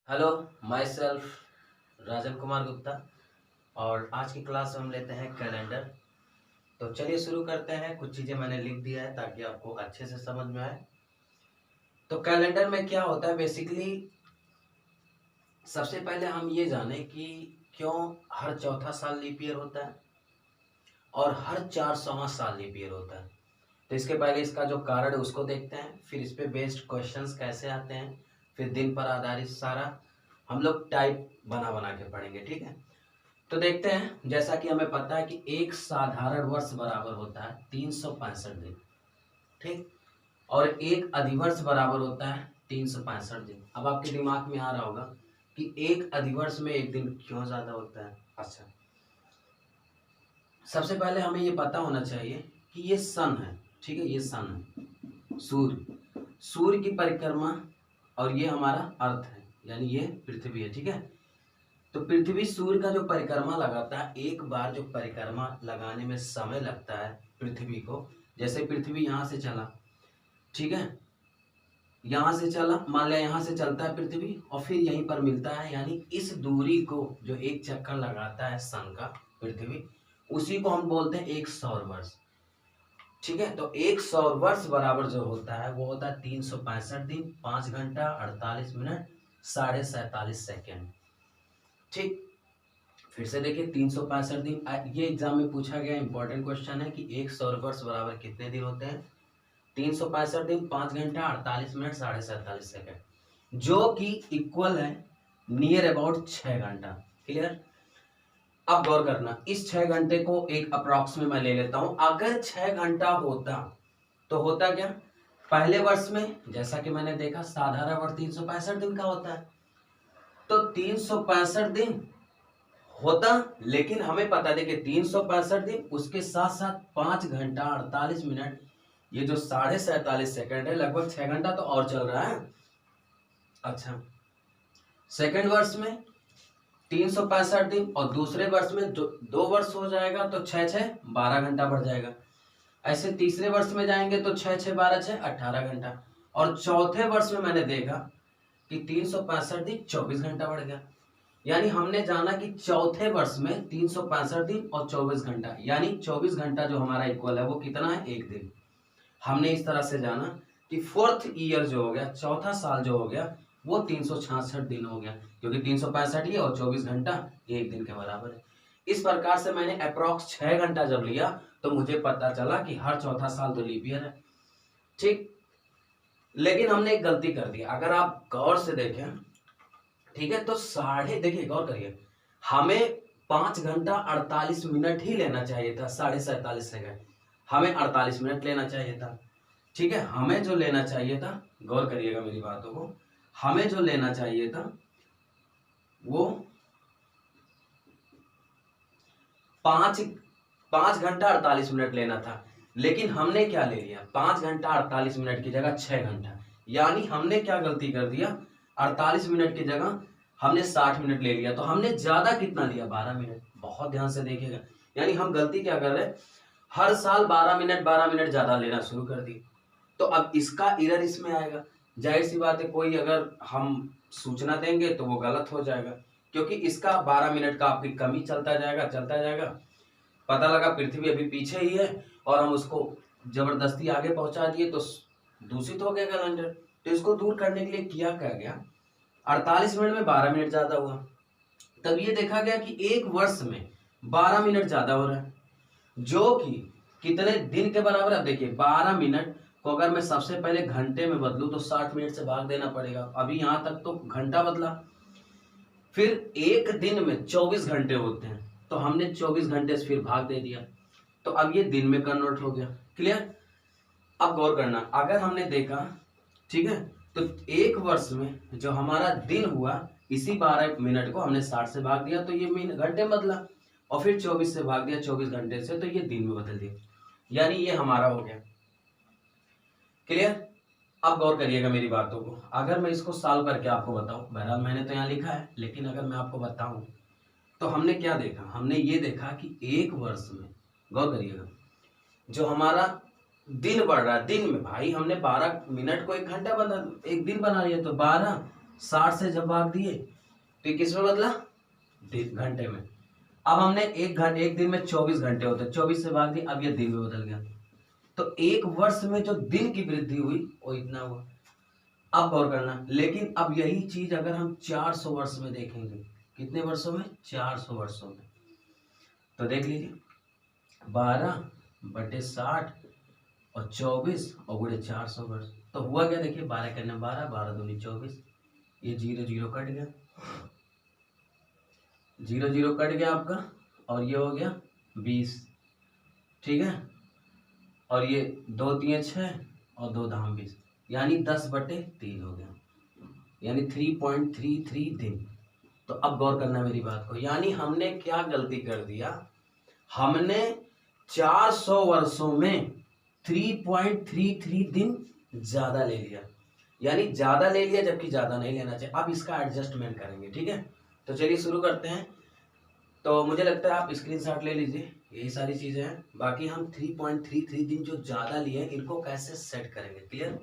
Hello, my self Rajan Kumar Gupta. और आज की क्लास में हम लेते हैं कैलेंडर। तो चलिए शुरू करते हैं। कुछ चीज़ें मैंने लिख दिया है ताकि आपको अच्छे से समझ में आए। तो कैलेंडर में क्या होता है बेसिकली, सबसे पहले हम ये जानें कि क्यों हर चौथा साल लीप ईयर होता है और हर 400वां साल लीप ईयर होता है। तो इसके पहले इसका जो कारण है उसको देखते हैं, फिर इस पे बेस्ड क्वेश्चंस कैसे आते हैं, फिर दिन पर आधारित सारा हम लोग टाइप बना बना के पढ़ेंगे। ठीक है, तो देखते हैं। जैसा कि हमें पता है कि एक साधारण वर्ष बराबर होता है 365 दिन, ठीक। और एक अधिवर्ष बराबर होता है 365 दिन। अब आपके दिमाग में आ रहा होगा कि एक अधिवर्ष में एक दिन क्यों ज्यादा होता है। अच्छा, सबसे पहले हमें ये पता होना चाहिए कि ये सन है, ठीक है। ये सन है, सूर्य की परिक्रमा, और ये हमारा अर्थ है, यानी ये पृथ्वी है, ठीक है। तो पृथ्वी सूर्य का जो परिक्रमा लगाता है, एक बार जो परिक्रमा लगाने में समय लगता है पृथ्वी को, जैसे पृथ्वी यहाँ से चला, ठीक है, यहाँ से चला, मान लिया यहाँ से चलता है पृथ्वी और फिर यहीं पर मिलता है, यानी इस दूरी को जो एक चक्कर लगाता है सन का पृथ्वी, उसी को हम बोलते हैं एक सौर वर्ष, ठीक है। तो एक सौर वर्ष बराबर जो होता है वो होता है 365 दिन, 5 घंटा 48 मिनट 47.5 सेकेंड, ठीक। फिर से देखिए 365 दिन, ये एग्जाम में पूछा गया इंपॉर्टेंट क्वेश्चन है कि एक सौर वर्ष बराबर कितने दिन होते हैं। 365 दिन, 5 घंटा 48 मिनट 47.5 सेकेंड, जो कि इक्वल है नियर अबाउट 6 घंटा। क्लियर। अब गौर करना, इस 6 घंटे को एक अप्रॉक्स में मैं ले लेता हूं। अगर 6 घंटा होता तो होता क्या, पहले वर्ष में जैसा कि मैंने देखा साधारण वर्ष 365 दिन का होता है, तो 365 दिन होता, लेकिन हमें पता है देखिए 365 दिन उसके साथ साथ 5 घंटा 48 मिनट, ये जो 47.5 सेकेंड है, लगभग 6 घंटा तो और चल रहा है। अच्छा, सेकेंड वर्ष में 365 दिन और दूसरे वर्ष में दो वर्ष हो जाएगा तो 6 12 घंटा बढ़ जाएगा। ऐसे तीसरे वर्ष में जाएंगे तो 6 18 घंटा, और चौथे वर्ष में मैंने देखा कि 365 दिन 24 घंटा बढ़ गया। यानी हमने जाना कि चौथे वर्ष में 365 दिन और 24 घंटा, यानी 24 घंटा जो हमारा इक्वल है वो कितना है, एक दिन। हमने इस तरह से जाना कि फोर्थ ईयर जो हो गया, चौथा साल जो हो गया, वो 366 दिन हो गया, क्योंकि 365 ये और 24 घंटा एक दिन के बराबर है। इस प्रकार से मैंने अप्रॉक्स 6 घंटा जब लिया तो मुझे पता चला कि हर चौथा साल तो लीप ईयर है, ठीक। लेकिन हमने एक गलती कर दी, अगर आप गौर से देखें, ठीक है, तो देखिए गौर करिए, हमें 5 घंटा 48 मिनट ही लेना चाहिए था, 47.5 सेकेंड, हमें 48 मिनट लेना चाहिए था, ठीक है। हमें जो लेना चाहिए था, गौर करिएगा मेरी बातों को, हमें जो लेना चाहिए था वो 5 घंटा 48 मिनट लेना था, लेकिन हमने क्या ले लिया, 5 घंटा 48 मिनट की जगह 6 घंटा। यानी हमने क्या गलती कर दिया, 48 मिनट की जगह हमने 60 मिनट ले लिया, तो हमने ज्यादा कितना लिया, 12 मिनट। बहुत ध्यान से देखिएगा, यानी हम गलती क्या कर रहे हैं, हर साल 12 मिनट ज्यादा लेना शुरू कर दी। तो अब इसका एरर इसमें आएगा। जाहिर सी बात है, कोई अगर हम सूचना देंगे तो वो गलत हो जाएगा, क्योंकि इसका 12 मिनट का आपकी कमी चलता जाएगा। पता लगा पृथ्वी अभी पीछे ही है और हम उसको जबरदस्ती आगे पहुंचा दिए तो दूषित हो गया कैलेंडर। तो इसको दूर करने के लिए किया क्या गया, 48 मिनट में 12 मिनट ज्यादा हुआ। तब ये देखा गया कि एक वर्ष में 12 मिनट ज्यादा हो रहा है, जो कि कितने दिन के बराबर है। देखिए 12 मिनट को अगर मैं सबसे पहले घंटे में बदलूं तो 60 मिनट से भाग देना पड़ेगा। अभी यहां तक तो घंटा बदला, फिर एक दिन में 24 घंटे होते हैं, तो हमने 24 घंटे से फिर भाग दे दिया, तो अब ये दिन में कन्वर्ट हो गया। क्लियर। अब गौर करना, अगर हमने देखा, ठीक है, तो एक वर्ष में जो हमारा दिन हुआ, इसी 12 मिनट को हमने 60 से भाग दिया तो ये घंटे बदला, और फिर 24 से भाग दिया 24 घंटे से, तो ये दिन में बदल दिया, यानी ये हमारा हो गया। क्लियर। अब गौर करिएगा मेरी बातों को, अगर मैं इसको सॉल्व करके आपको बताऊं, बहरहाल मैंने तो यहाँ लिखा है, लेकिन अगर मैं आपको बताऊं तो हमने क्या देखा, हमने ये देखा कि एक वर्ष में, गौर करिएगा, जो हमारा दिन बढ़ रहा है, दिन में भाई हमने 12 मिनट को एक घंटा बना, एक दिन बना लिया, तो 12 60 से जब भाग दिए तो ये किस में बदला, घंटे में। अब हमने एक दिन में 24 घंटे होते हैं, 24 से भाग दिए, अब ये दिन में बदल गया। तो एक वर्ष में जो दिन की वृद्धि हुई वो इतना हुआ। अब गौर करना, लेकिन अब यही चीज अगर हम 400 वर्ष में देखेंगे, कितने वर्षों में, 400 वर्षों में, तो देख लीजिए 12/60 और 24 और गुणे 400 वर्ष, तो हुआ क्या, देखिए 12 करने 12, 12 दूनी 24, ये 0 0 कट गया, 0 0 कट गया आपका, और ये हो गया 20, ठीक है, और ये 2 3 6 और 2 धाम 20, यानी 10/3 हो गया, यानी 3.33 दिन। तो अब गौर करना मेरी बात को, यानी हमने क्या गलती कर दिया, हमने 400 वर्षों में 3.33 दिन ज्यादा ले लिया, यानी ज्यादा ले लिया जबकि ज्यादा नहीं लेना चाहिए। अब इसका एडजस्टमेंट करेंगे, ठीक है। तो चलिए शुरू करते हैं। तो मुझे लगता है आप स्क्रीनशॉट ले लीजिए, यही सारी चीजें हैं। बाकी हम 3.33 दिन जो ज्यादा लिए इनको कैसे सेट करेंगे, क्लियर।